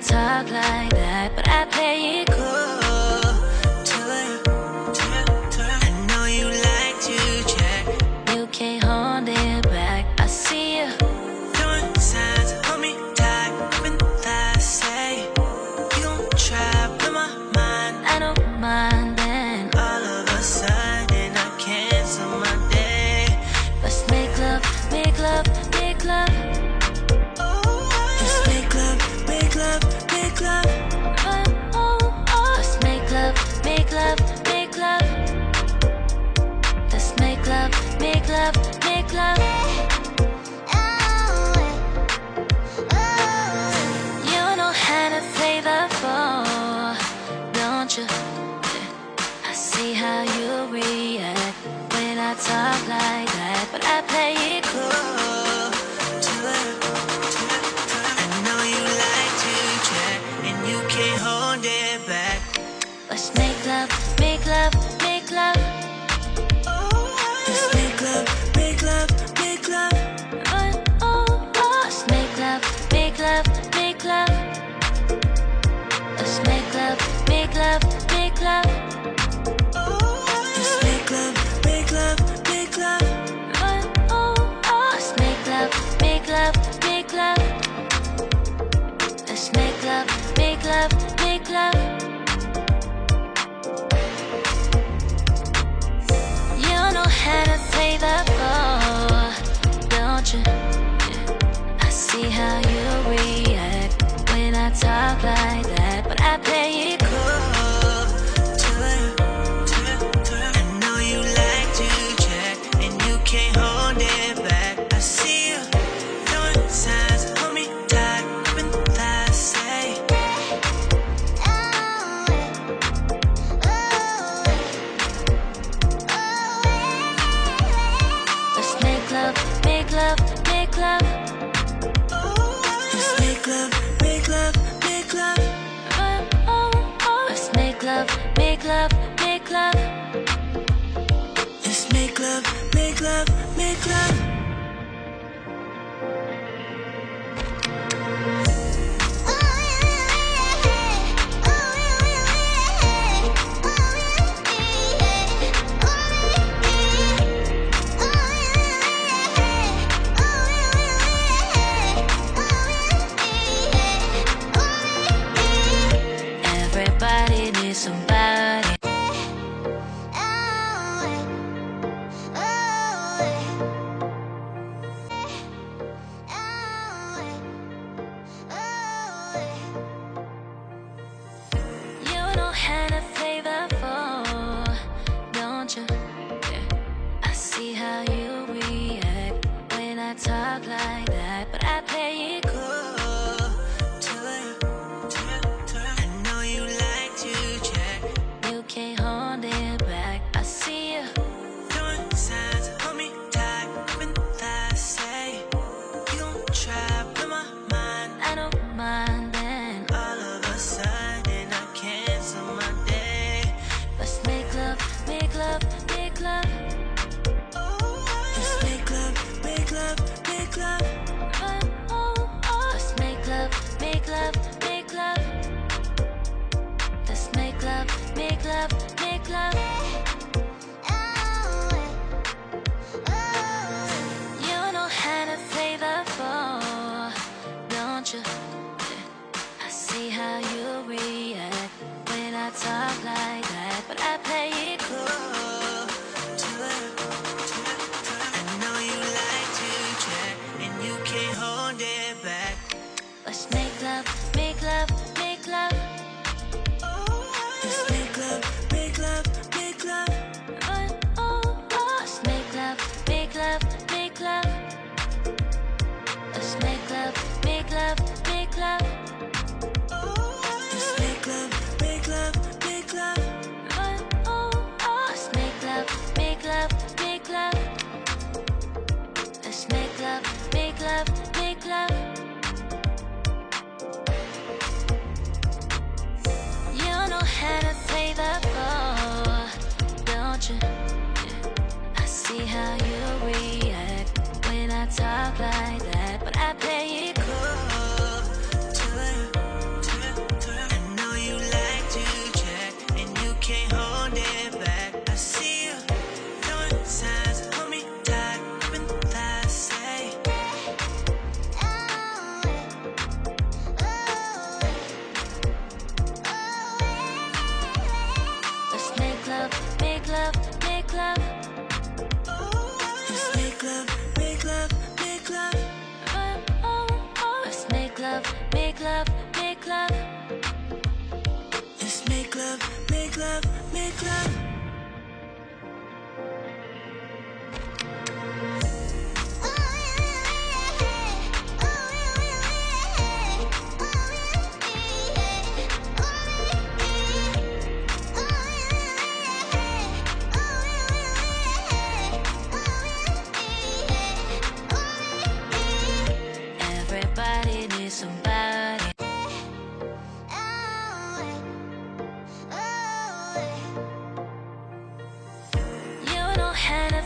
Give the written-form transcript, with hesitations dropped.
talk like that, but I play it cool. I know you like to check. You can't hold it back. I see you doing signs, hold me tight, open that say you gon' try blow my mind. I don't mind then. All of a sudden I cancel my day. Let's make love, make love, make love. Let's make love, make love, make love. Let's make love, make love, make love. Let's make love, make love, make love. You know how to play the ball, don't you? I see how you react when I talk like that, but I play it cool. I know you like to check, and you can't hold it back. Let's make love, make love, make love. Let's make love, make love, make love. Let's make love, make love, make love. Let's make love, make love, make love. Let's make love, make love, make love. Let's make love, make love, make love. Let's make love, make love, make love. You know how to play the ball, don't you? I see how you react when I talk like that, but I play it cool. I know you like to check, and you can't hold it back. I see you doing signs, hold me tight, open that say. Let's make love, make love, make love. Let's make love, make love, make love. Let's make love, make love, make love. Let's make love, make love, make love. Everybody needs somebody. You know how to play the ball, don't you? I see how you react when I talk like that, but I play it cool. I know you like to check. You can't hold it back. I see you doing signs, hold me tight, open that say you gon' try blow my mind. I don't mind then. All of a sudden I cancel my day. Let's make love, make love, make love. Let's make love, make love, make love. Let's make love, make love, make love. Let's make love, make love, make love. You know how to play the ball, don't you? I see how you react when I talk like that, but I play it cool. I know you like to check, and you can't hold it back. Let's make love, make love, make love. Let's make love, make love, make love. Let's make love, make love, make love. Let's make love, make love, make love. Let's make love, make love, make love. Let's make love, make love, make love. Let's make love, make love, make love. You know how to play the ball, don't you? I see how you react when I talk like that, but I play it cool. be somebody. You don't have to